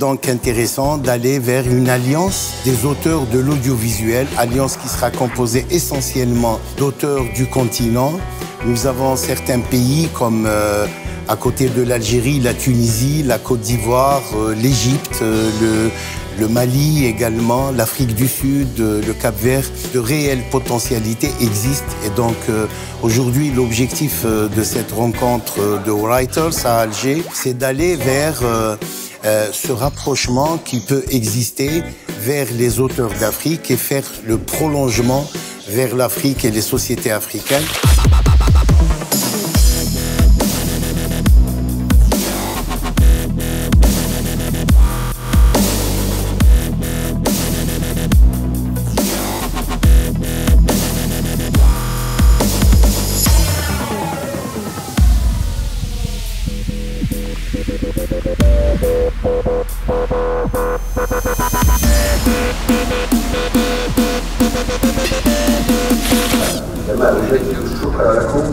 donc intéressant d'aller vers une alliance des auteurs de l'audiovisuel, alliance qui sera composée essentiellement d'auteurs du continent. Nous avons certains pays comme à côté de l'Algérie, la Tunisie, la Côte d'Ivoire, l'Égypte, le Mali également, l'Afrique du Sud, le Cap-Vert. De réelles potentialités existent et donc aujourd'hui l'objectif de cette rencontre de Writers à Alger, c'est d'aller vers ce rapprochement qui peut exister vers les auteurs d'Afrique et faire le prolongement vers l'Afrique et les sociétés africaines. كما أجدد الشكر لكم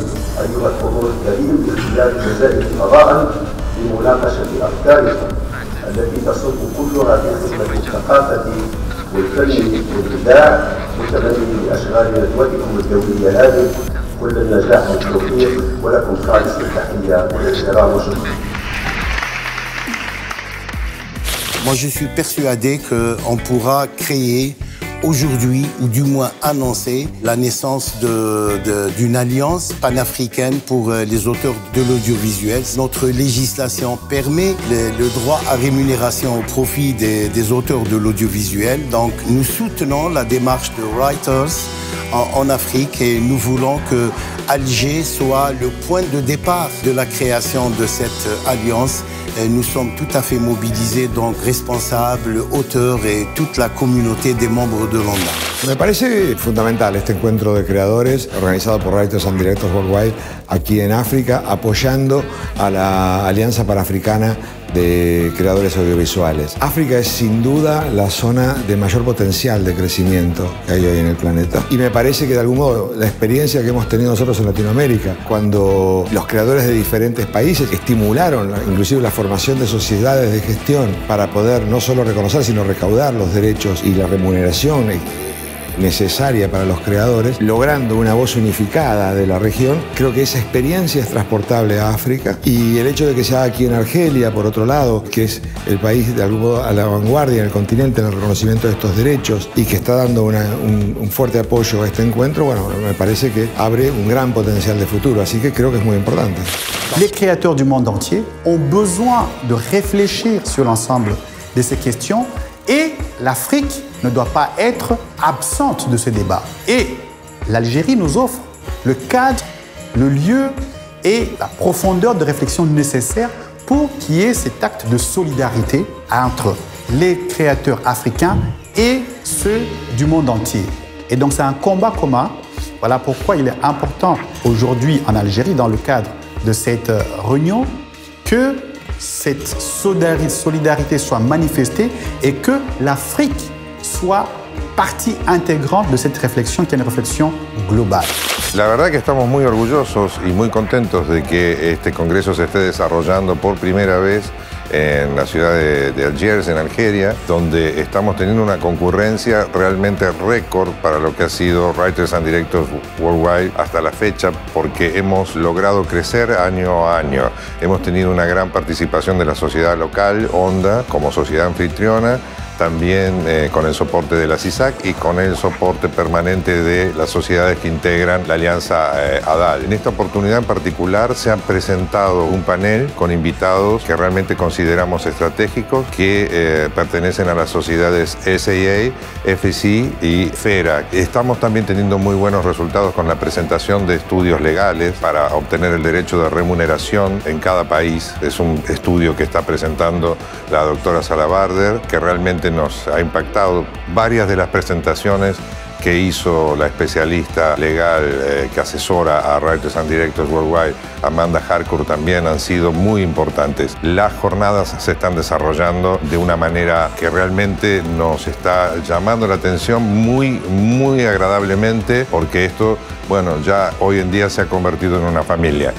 أيها الحضور الكريم لاختيار الجزائر قضاء لمناقشة أفكاركم التي تصب كلها في خدمة الثقافة والفن والإبداع، متمني لأشغال ندوتكم الدولية هذه كل النجاح والتوفيق، ولكم خالص التحية والاحترام والشكر. Moi, je suis persuadé qu'on pourra créer aujourd'hui, ou du moins annoncer, la naissance d'une alliance panafricaine pour les auteurs de l'audiovisuel. Notre législation permet le droit à rémunération au profit des auteurs de l'audiovisuel. Donc, nous soutenons la démarche de Writers en Afrique et nous voulons que Alger soit le point de départ de la création de cette alliance. Nous sommes tout à fait mobilisés, donc responsables, auteurs et toute la communauté des membres de l'ONDA. Me parece fundamental este encuentro de creadores organizado por Writers and Directors Worldwide aquí en África, apoyando a la Alianza Panafricana de Creadores Audiovisuales. África es sin duda la zona de mayor potencial de crecimiento que hay hoy en el planeta. Y me parece que de algún modo la experiencia que hemos tenido nosotros en Latinoamérica, cuando los creadores de diferentes países estimularon inclusive la formación de sociedades de gestión para poder no solo reconocer, sino recaudar los derechos y la remuneración necesaria para los creadores, logrando una voz unificada de la región. Creo que esa experiencia es transportable a África y el hecho de que sea aquí en Argelia, por otro lado, que es el país de algún modo a la vanguardia en el continente en el reconocimiento de estos derechos y que está dando un fuerte apoyo a este encuentro, bueno, me parece que abre un gran potencial de futuro, así que creo que es muy importante. Les créateurs du monde entier ont besoin de réfléchir sur l'ensemble de ces questions et l'Afrique ne doit pas être absente de ce débat. Et l'Algérie nous offre le cadre, le lieu et la profondeur de réflexion nécessaire pour qu'il y ait cet acte de solidarité entre les créateurs africains et ceux du monde entier. Et donc c'est un combat commun. Voilà pourquoi il est important aujourd'hui en Algérie, dans le cadre de cette réunion, que cette solidarité soit manifestée et que l'Afrique soit partie intégrante de cette réflexion qui est une réflexion globale. La verdad que estamos muy orgullosos y muy contentos de que este congreso se esté desarrollando por primera vez en la ciudad de Algiers, en Argelia, donde estamos teniendo una concurrencia realmente récord para lo que ha sido Writers and Directors Worldwide hasta la fecha, porque hemos logrado crecer año a año. Hemos tenido una gran participación de la sociedad local, ONDA, como sociedad anfitriona, también con el soporte de la CISAC y con el soporte permanente de las sociedades que integran la Alianza ADAL. En esta oportunidad en particular se ha presentado un panel con invitados que realmente consideramos estratégicos, que pertenecen a las sociedades SAA, FSI y FERA. Estamos también teniendo muy buenos resultados con la presentación de estudios legales para obtener el derecho de remuneración en cada país. Es un estudio que está presentando la doctora Salabarder, que realmente nos ha impactado. Varias de las presentaciones que hizo la especialista legal que asesora a Writers and Directors Worldwide, Amanda Harcourt, también han sido muy importantes. Las jornadas se están desarrollando de una manera que realmente nos está llamando la atención muy agradablemente, porque esto, bueno, ya hoy en día se ha convertido en una familia.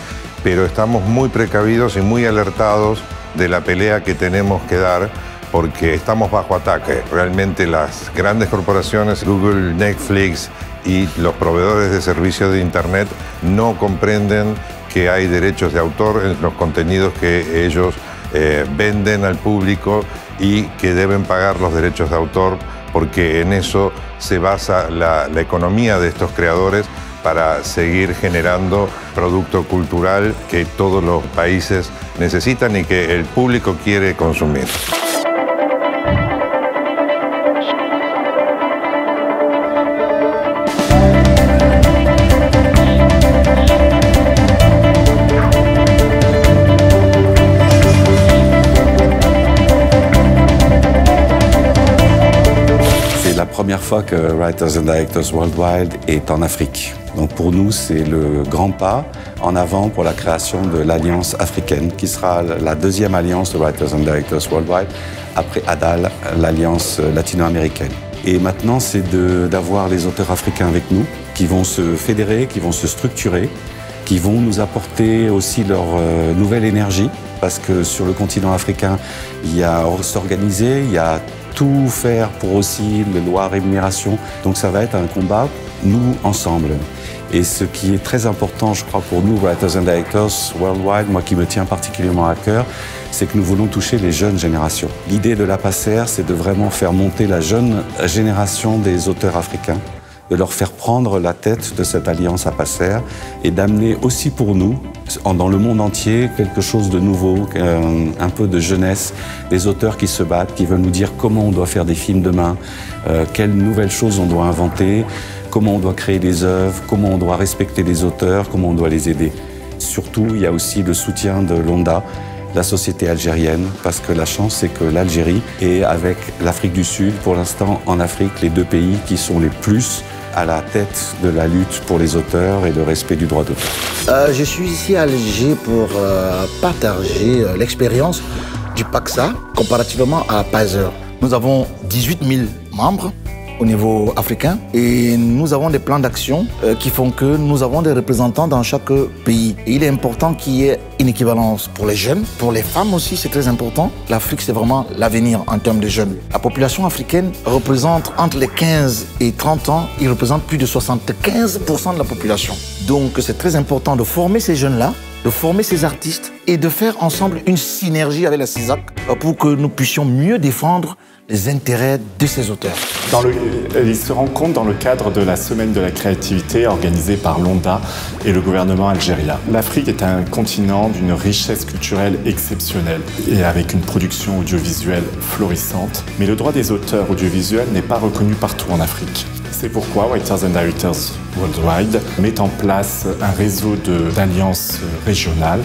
Pero estamos muy precavidos y muy alertados de la pelea que tenemos que dar, porque estamos bajo ataque. Realmente las grandes corporaciones, Google, Netflix y los proveedores de servicios de Internet no comprenden que hay derechos de autor en los contenidos que ellos venden al público y que deben pagar los derechos de autor, porque en eso se basa la economía de estos creadores para seguir generando producto cultural que todos los países necesitan y que el público quiere consumir. Première fois que Writers and Directors Worldwide est en Afrique. Donc pour nous, c'est le grand pas en avant pour la création de l'Alliance africaine, qui sera la deuxième alliance de Writers and Directors Worldwide, après ADAL, l'alliance latino-américaine. Et maintenant, c'est d'avoir les auteurs africains avec nous, qui vont se fédérer, qui vont se structurer, qui vont nous apporter aussi leur nouvelle énergie, parce que sur le continent africain, il y a s'organiser, il y a tout faire pour aussi les lois rémunération. Donc ça va être un combat, nous, ensemble. Et ce qui est très important, je crois, pour nous, Writers and Directors Worldwide, moi qui me tient particulièrement à cœur, c'est que nous voulons toucher les jeunes générations. L'idée de la PACER, c'est de vraiment faire monter la jeune génération des auteurs africains, de leur faire prendre la tête de cette alliance à PACER et d'amener aussi pour nous, dans le monde entier, quelque chose de nouveau, un peu de jeunesse, des auteurs qui se battent, qui veulent nous dire comment on doit faire des films demain, quelles nouvelles choses on doit inventer, comment on doit créer des œuvres, comment on doit respecter les auteurs, comment on doit les aider. Surtout, il y a aussi le soutien de l'ONDA, la société algérienne, parce que la chance, c'est que l'Algérie est avec l'Afrique du Sud, pour l'instant en Afrique, les deux pays qui sont les plus à la tête de la lutte pour les auteurs et le respect du droit d'auteur. Je suis ici à Alger pour partager l'expérience du PACSA comparativement à PACER. Nous avons 18 000 membres au niveau africain et nous avons des plans d'action qui font que nous avons des représentants dans chaque pays. Et il est important qu'il y ait une équivalence pour les jeunes, pour les femmes aussi, c'est très important. L'Afrique, c'est vraiment l'avenir en termes de jeunes. La population africaine représente entre les 15 et 30 ans, il représente plus de 75% de la population. Donc c'est très important de former ces jeunes-là, de former ces artistes et de faire ensemble une synergie avec la CISAC pour que nous puissions mieux défendre les intérêts de ces auteurs. Ils se rencontrent dans le cadre de la Semaine de la créativité organisée par l'ONDA et le gouvernement algérien. L'Afrique est un continent d'une richesse culturelle exceptionnelle et avec une production audiovisuelle florissante. Mais le droit des auteurs audiovisuels n'est pas reconnu partout en Afrique. C'est pourquoi Writers and Directors Worldwide met en place un réseau d'alliances régionales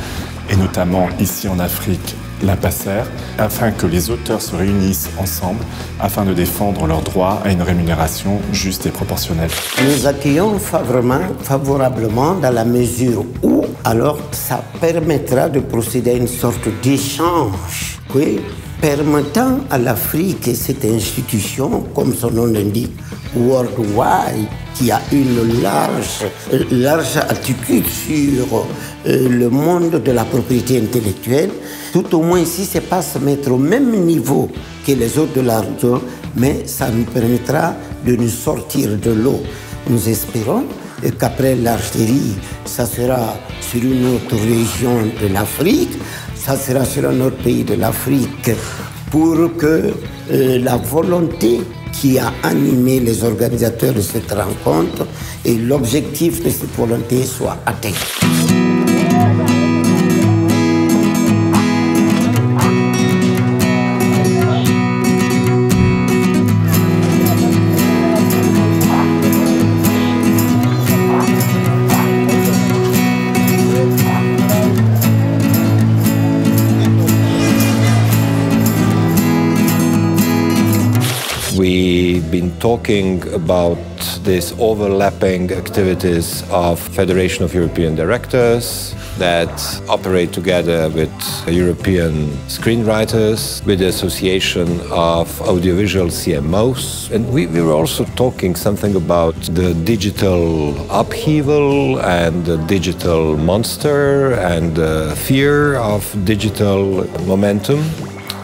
et notamment ici en Afrique, la PACER, afin que les auteurs se réunissent ensemble afin de défendre leurs droits à une rémunération juste et proportionnelle. Nous accueillons favorablement dans la mesure où alors ça permettra de procéder à une sorte d'échange, oui, permettant à l'Afrique et cette institution, comme son nom l'indique, Worldwide, qui a une large attitude sur le monde de la propriété intellectuelle, tout au moins ici, c'est pas se mettre au même niveau que les autres de l'art, mais ça nous permettra de nous sortir de l'eau. Nous espérons qu'après l'Algérie, ça sera sur une autre région de l'Afrique, ça sera sur un autre pays de l'Afrique, pour que la volonté qui a animé les organisateurs de cette rencontre et l'objectif de cette volonté soit atteint. We've been talking about these overlapping activities of Federation of European Directors that operate together with European screenwriters, with the Association of Audiovisual CMOs. And we were also talking something about the digital upheaval and the digital monster and the fear of digital momentum.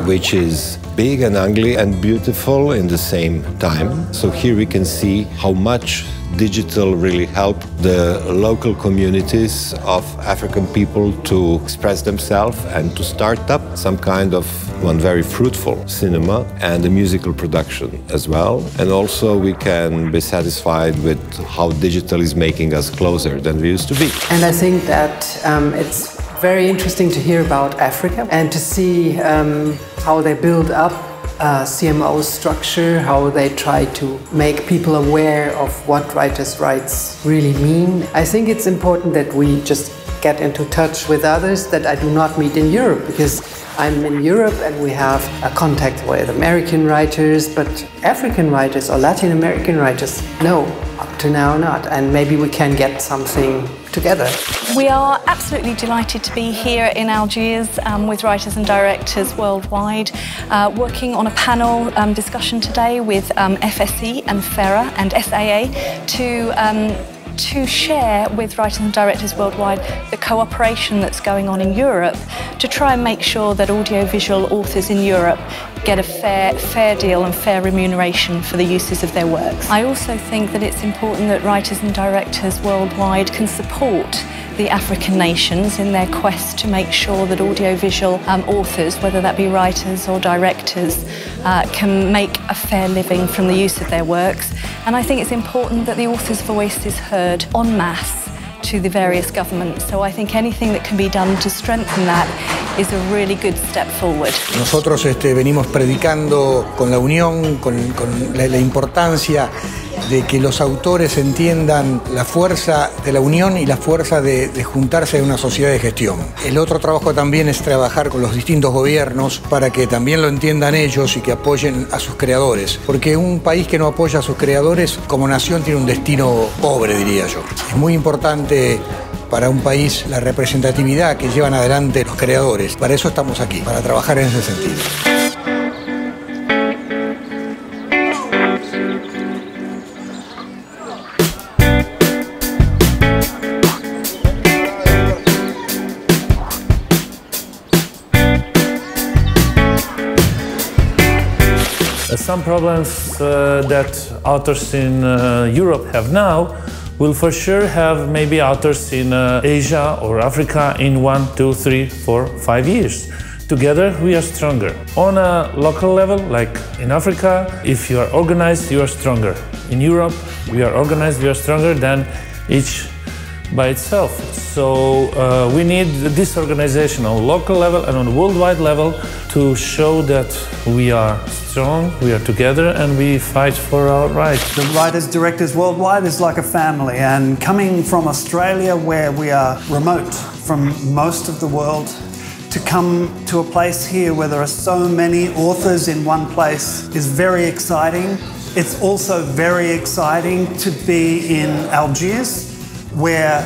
which is big and ugly and beautiful in the same time. So here we can see how much digital really helped the local communities of African people to express themselves and to start up some kind of one very fruitful cinema and a musical production as well. And also we can be satisfied with how digital is making us closer than we used to be. And I think that it's very interesting to hear about Africa and to see how they build up CMO structure, how they try to make people aware of what writers' rights really mean. I think it's important that we just get into touch with others that I do not meet in Europe, because I'm in Europe and we have a contact with American writers, but African writers or Latin American writers, no, up to now not. And maybe we can get something together. We are absolutely delighted to be here in Algiers with writers and directors worldwide, working on a panel discussion today with FSE and FERA and SAA to share with writers and directors worldwide the cooperation that's going on in Europe to try and make sure that audiovisual authors in Europe get a fair deal and fair remuneration for the uses of their works. I also think that it's important that writers and directors worldwide can support the African nations in their quest to make sure that audiovisual authors, whether that be writers or directors, can make a fair living from the use of their works. And I think it's important that the author's voice is heard en masse to the various governments. So I think anything that can be done to strengthen that is a really good step forward. Nosotros venimos predicando con la unión, con la importancia de que los autores entiendan la fuerza de la unión y la fuerza de juntarse en una sociedad de gestión. El otro trabajo también es trabajar con los distintos gobiernos para que también lo entiendan ellos y que apoyen a sus creadores. Porque un país que no apoya a sus creadores como nación tiene un destino pobre, diría yo. Es muy importante para un país la representatividad que llevan adelante los creadores. Para eso estamos aquí, para trabajar en ese sentido. Some problems that authors in Europe have now will for sure have maybe authors in Asia or Africa in 1, 2, 3, 4, 5 years. Together we are stronger. On a local level, like in Africa, if you are organized, you are stronger. In Europe, we are organized, we are stronger than each by itself. So we need this organization on local level and on worldwide level to show that we are strong, we are together, and we fight for our rights. The Writers Directors Worldwide is like a family, and coming from Australia, where we are remote from most of the world, to come to a place here where there are so many authors in one place is very exciting. It's also very exciting to be in Algiers, where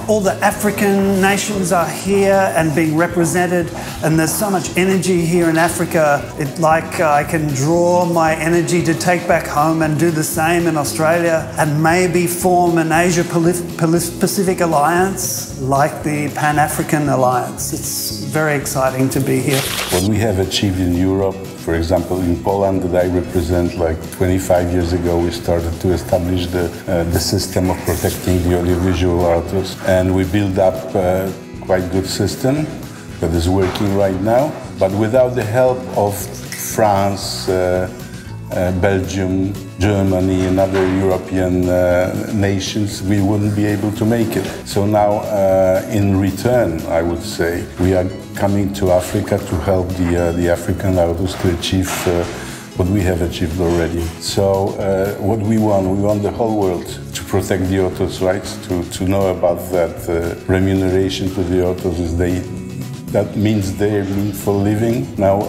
all the African nations are here and being represented, and there's so much energy here in Africa. It's like I can draw my energy to take back home and do the same in Australia, and maybe form an Asia-Pacific alliance like the Pan-African Alliance. It's very exciting to be here. What we have achieved in Europe, for example, in Poland that I represent, like 25 years ago, we started to establish the system of protecting the audiovisual authors, and we built up a quite good system that is working right now. But without the help of France, Belgium, Germany and other European nations, we wouldn't be able to make it. So now, in return, I would say, we are coming to Africa to help the African authors to achieve what we have achieved already. So what we want the whole world to protect the authors' rights, to know about that remuneration to the authors is that means their meaningful living. Now,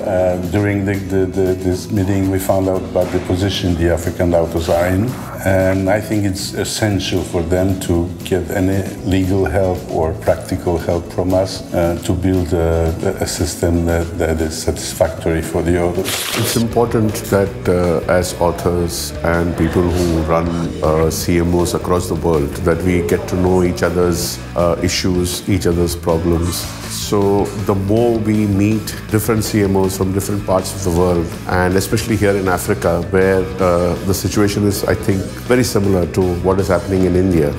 during this meeting, we found out about the position the African authors are in, and I think it's essential for them to get any legal help or practical help from us to build a system that is satisfactory for the authors. It's important that as authors and people who run CMOs across the world, that we get to know each other's issues, each other's problems, So the more we meet different CMOs from different parts of the world, and especially here in Africa, where the situation is, I think, very similar to what is happening in India.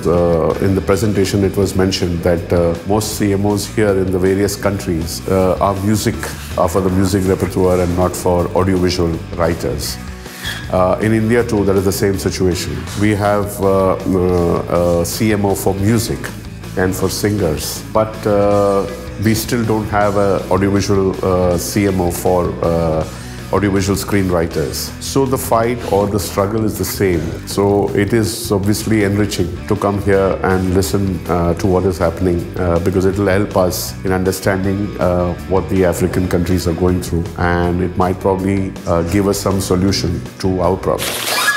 In the presentation, it was mentioned that most CMOs here in the various countries are for the music repertoire and not for audiovisual writers. In India too, that is the same situation. We have a CMO for music and for singers, but we still don't have an audiovisual CMO for audiovisual screenwriters. So the fight or the struggle is the same. So it is obviously enriching to come here and listen to what is happening because it will help us in understanding what the African countries are going through, and it might probably give us some solution to our problems.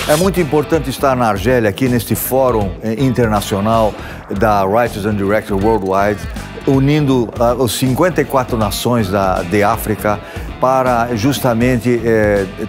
É muito importante estar na Argélia, aqui neste fórum internacional da Writers and Directors Worldwide, unindo as 54 nações de África para justamente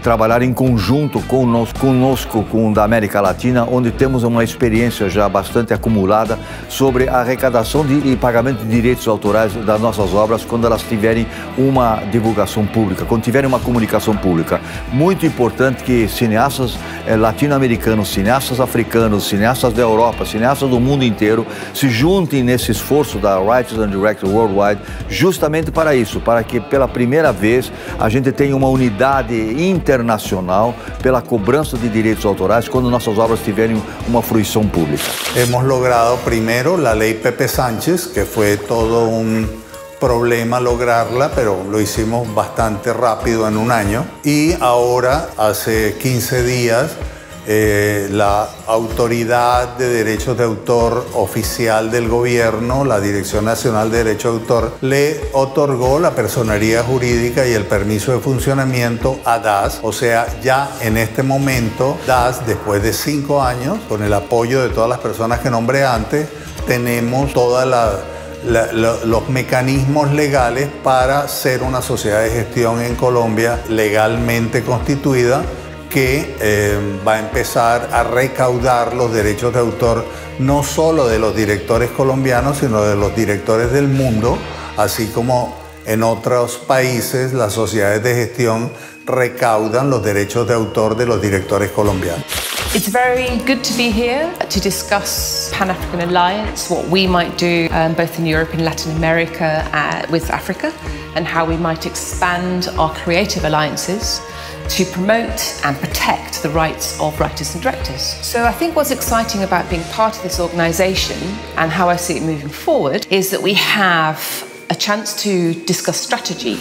trabalhar em conjunto conosco, da América Latina, onde temos uma experiência já bastante acumulada sobre a arrecadação e pagamento de direitos autorais das nossas obras quando elas tiverem uma divulgação pública, quando tiverem uma comunicação pública. Muito importante que cineastas latino-americanos, cineastas africanos, cineastas da Europa, cineastas do mundo inteiro se juntem nesse esforço da Writers and Directors Worldwide justamente para isso, para que pela primeira vez a gente tenha uma unidade internacional pela cobrança de direitos autorais quando nossas obras tiverem uma fruição pública. Hemos logrado primero la ley Pepe Sánchez, que fue todo un problema lograrla, pero lo hicimos bastante rápido en un año. Y ahora, hace 15 días, la Autoridad de Derechos de Autor Oficial del Gobierno, la Dirección Nacional de Derecho de Autor, le otorgó la personería jurídica y el permiso de funcionamiento a DAS. O sea, ya en este momento, DAS, después de 5 años, con el apoyo de todas las personas que nombré antes, tenemos todos los mecanismos legales para ser una sociedad de gestión en Colombia legalmente constituida, que va a empezar a recaudar los derechos de autor no solo de los directores colombianos, sino de los directores del mundo, así como en otros países las sociedades de gestión recaudan los derechos de autor de los directores colombianos. It's very good to be here to discuss Pan-African Alliance, what we might do both in Europe and Latin America with Africa, and how we might expand our creative alliances to promote and protect the rights of writers and directors. So I think what's exciting about being part of this organisation and how I see it moving forward is that we have a chance to discuss strategy,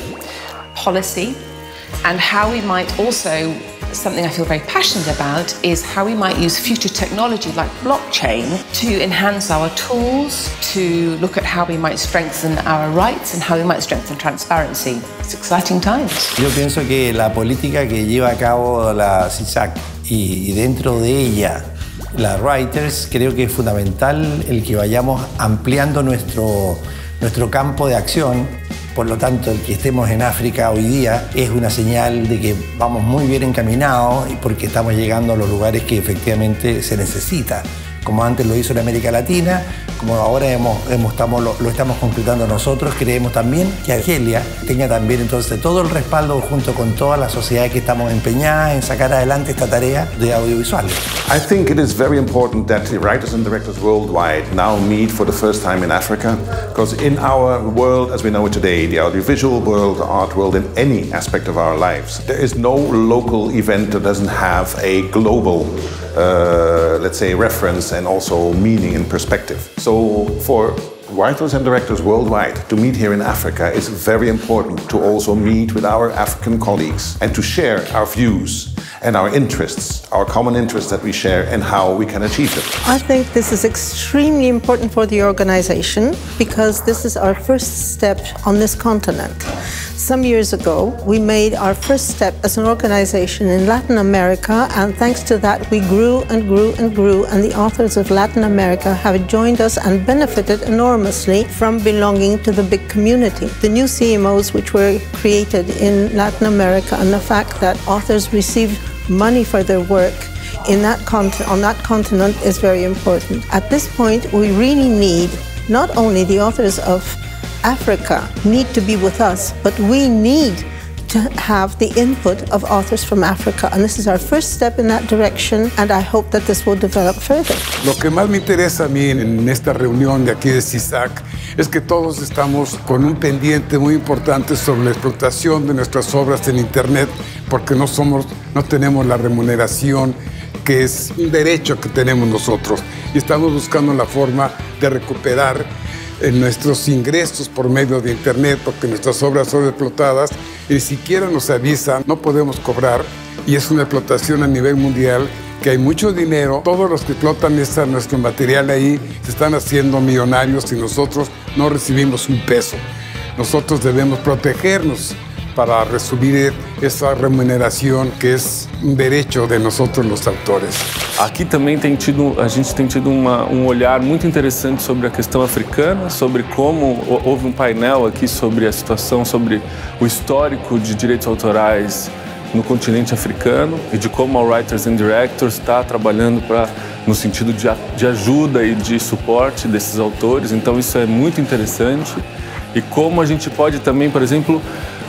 policy, and how we might also, something I feel very passionate about, is how we might use future technology like blockchain to enhance our tools, to look at how we might strengthen our rights and how we might strengthen transparency. It's exciting times. Yo pienso que la política que lleva a cabo la CISAC y dentro de ella la Writers, creo que es fundamental el que vayamos ampliando nuestro campo de acción. Por lo tanto, el que estemos en África hoy día es una señal de que vamos muy bien encaminados y porque estamos llegando a los lugares que efectivamente se necesita. Como antes lo hizo en América Latina, como ahora lo estamos concretando nosotros, creemos también que Argelia tenga también entonces todo el respaldo junto con todas las sociedades que estamos empeñadas en sacar adelante esta tarea de audiovisuales. I think it is very important that the Writers and Directors Worldwide now meet for the first time in Africa, because in our world as we know it today, the audiovisual world, the art world, in any aspect of our lives, there is no local event that doesn't have a global let's say, reference and also meaning and perspective. So for Writers and Directors Worldwide to meet here in Africa is very important to also meet with our African colleagues and to share our views and our interests, our common interests that we share and how we can achieve them. I think this is extremely important for the organization because this is our first step on this continent. Some years ago, we made our first step as an organization in Latin America, and thanks to that, we grew and grew and grew, and the authors of Latin America have joined us and benefited enormously from belonging to the big community. The new CMOs which were created in Latin America and the fact that authors receive money for their work on that continent is very important. At this point, we really need not only the authors of Africa need to be with us, but we need to have the input of authors from Africa. And this is our first step in that direction, and I hope that this will develop further. Lo que más me interesa a mí en esta reunión de aquí de CISAC es que todos estamos con un pendiente muy importante sobre la explotación de nuestras obras en Internet, porque no tenemos la remuneración que es un derecho que tenemos nosotros, y estamos buscando la forma de recuperar nuestros ingresos por medio de Internet, porque nuestras obras son explotadas y ni siquiera nos avisan, no podemos cobrar, y es una explotación a nivel mundial, que hay mucho dinero. Todos los que explotan nuestro material ahí se están haciendo millonarios y nosotros no recibimos un peso. Nosotros debemos protegernos para recibir essa remuneração que é um direito de nós os autores. Aqui também a gente tem tido um olhar muito interessante sobre a questão africana, sobre como houve um painel aqui sobre a situação, sobre o histórico de direitos autorais no continente africano e de como a Writers and Directors está trabalhando no sentido de ajuda e de suporte desses autores. Então isso é muito interessante. E como a gente pode também, por exemplo,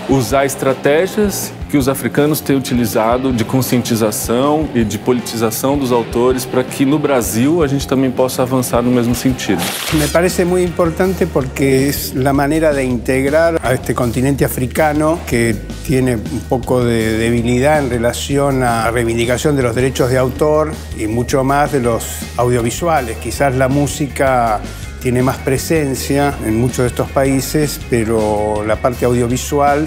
usar estratégias que os africanos têm utilizado de conscientização e de politização dos autores para que no Brasil a gente também possa avançar no mesmo sentido. Me parece muy importante porque es la manera de integrar a este continente africano que tiene un poco de debilidad en relación a la reivindicación de los derechos de autor y mucho más de los audiovisuales. Quizás la música tiene más presencia en muchos de estos países, pero la parte audiovisual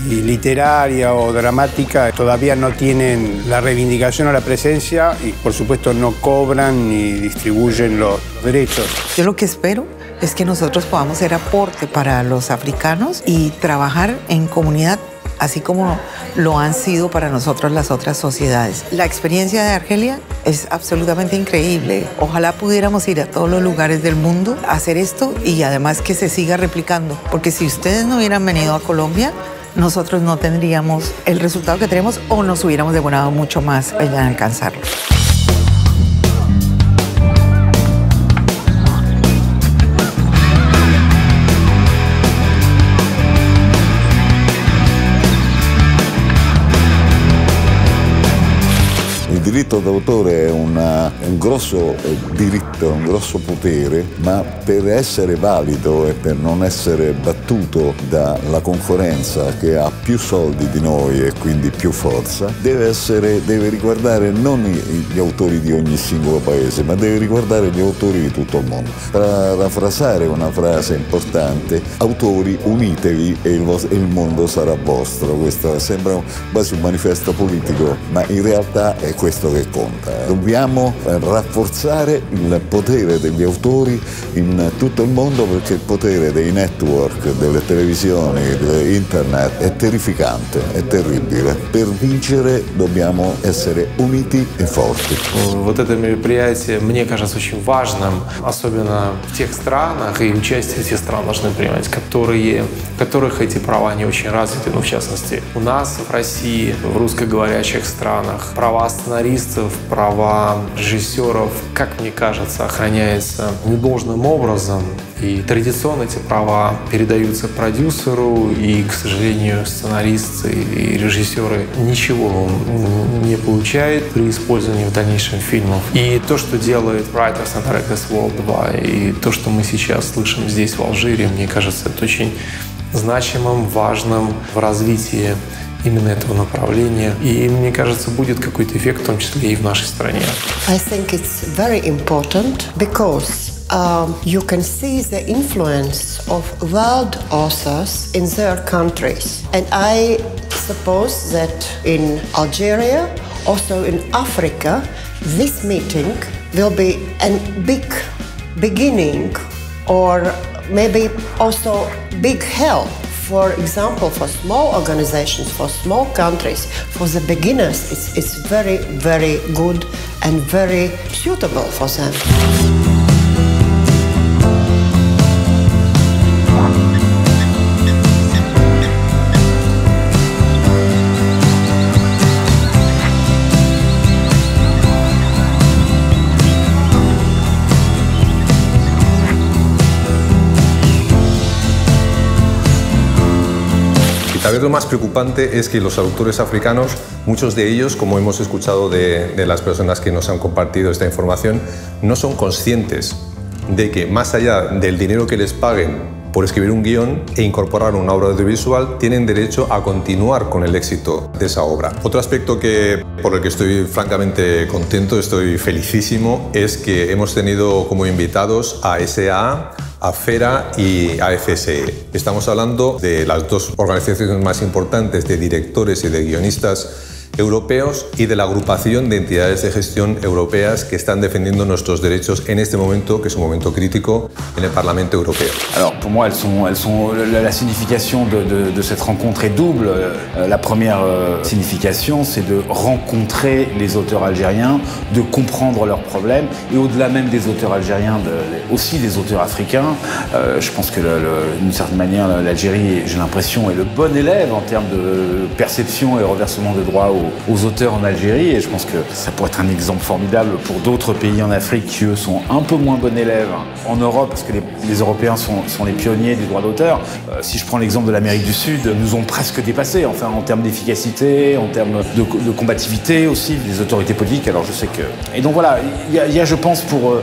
y literaria o dramática todavía no tienen la reivindicación o la presencia y por supuesto no cobran ni distribuyen los derechos. Yo lo que espero es que nosotros podamos ser aporte para los africanos y trabajar en comunidad así como lo han sido para nosotros las otras sociedades. La experiencia de Argelia es absolutamente increíble. Ojalá pudiéramos ir a todos los lugares del mundo a hacer esto y además que se siga replicando, porque si ustedes no hubieran venido a Colombia, nosotros no tendríamos el resultado que tenemos o nos hubiéramos demorado mucho más en alcanzarlo. Il diritto d'autore è un grosso diritto, un grosso potere, ma per essere valido e per non essere battuto dalla concorrenza che ha più soldi di noi e quindi più forza, deve riguardare non gli autori di ogni singolo paese, ma deve riguardare gli autori di tutto il mondo. Parafrasare una frase importante: autori, unitevi e il mondo sarà vostro. Questo sembra quasi un manifesto politico, ma in realtà è questo che conta. Dobbiamo rafforzare il potere degli autori in tutto il mondo, perché il potere dei network, delle televisioni, di internet è terrificante, è terribile. Per vincere dobbiamo essere uniti и forti. Вот это мероприятие, мне кажется, очень важным, особенно в тех странах, и участие эти страны должны принимать, в которых эти права не очень развиты, ну, в частности, у нас в России, в русскоговорящих странах, права сценаристов, права режиссеров, как мне кажется, охраняются недолжным образом. И традиционно эти права передаются продюсеру, и, к сожалению, сценаристы и режиссеры ничего не получают при использовании в дальнейшем фильмов. И то, что делает Writers and Directors Worldwide, и то, что мы сейчас слышим здесь, в Алжире, мне кажется, это очень значимым, важным в развитии именно этого направления. И мне кажется, будет какой-то эффект, в том числе и в нашей стране. I think it's very important because you can see the influence of world authors in their countries. And I suppose that in Algeria, also in Africa, this meeting will be a big beginning or maybe also big help For example, for small organizations, for small countries, for the beginners, it's very, very good and very suitable for them. Tal vez lo más preocupante es que los autores africanos, muchos de ellos, como hemos escuchado de las personas que nos han compartido esta información, no son conscientes de que más allá del dinero que les paguen por escribir un guión e incorporar una obra audiovisual, tienen derecho a continuar con el éxito de esa obra. Otro aspecto por el que estoy francamente contento, estoy felicísimo, es que hemos tenido como invitados a SAA, a FERA y a FSE. Estamos hablando de las dos organizaciones más importantes de directores y de guionistas europeos y de la agrupación de entidades de gestión europeas que están defendiendo nuestros derechos en este momento, que es un momento crítico en el Parlamento Europeo. Alors pour moi, la signification de cette rencontre est double. La première signification, c'est de rencontrer les auteurs algériens, de comprendre leurs problèmes et au-delà même des auteurs algériens, aussi des auteurs africains. Je pense que d'une certaine manière, l'Algérie, j'ai l'impression, est le bon élève en termes de perception et reversement de droits aux auteurs en Algérie, et je pense que ça pourrait être un exemple formidable pour d'autres pays en Afrique qui, eux, sont un peu moins bons élèves en Europe, parce que les Européens sont les pionniers du droit d'auteur. Si je prends l'exemple de l'Amérique du Sud, ils nous ont presque dépassés, enfin, en termes d'efficacité, en termes de combativité aussi, des autorités politiques. Alors je sais que... Et donc voilà, il y a, je pense, pour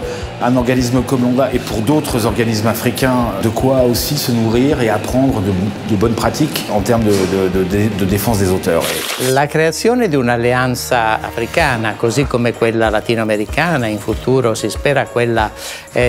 un organisme comme l'ONDA et pour d'autres organismes africains, de quoi aussi se nourrir et apprendre de bonnes pratiques en termes de défense des auteurs. La creazione di un'alleanza africana, così come quella latinoamericana, in futuro si spera quella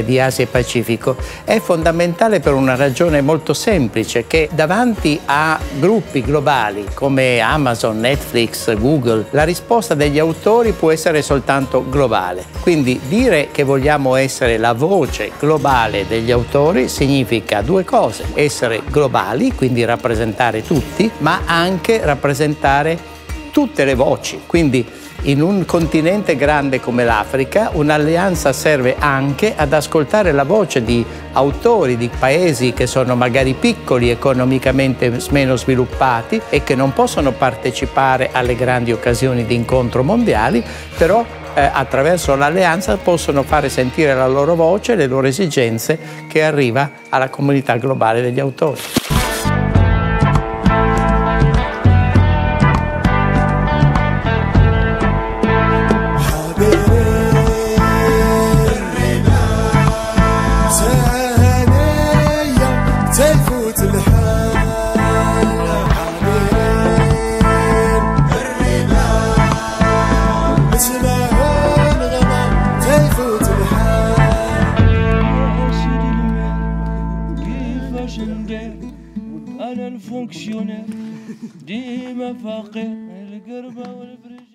di Asia e Pacifico, è fondamentale per una ragione molto semplice, che davanti a gruppi globali come Amazon, Netflix, Google, la risposta degli autori può essere soltanto globale. Quindi dire che vogliamo essere la voce globale degli autori significa due cose: essere globali, quindi rappresentare tutti, ma anche rappresentare tutte le voci. Quindi in un continente grande come l'Africa un'alleanza serve anche ad ascoltare la voce di autori di paesi che sono magari piccoli, economicamente meno sviluppati e che non possono partecipare alle grandi occasioni di incontro mondiali, però attraverso l'alleanza possono fare sentire la loro voce, le loro esigenze, che arriva alla comunità globale degli autori. أنا الفونكسيونير ديما فاقع القربة والفريج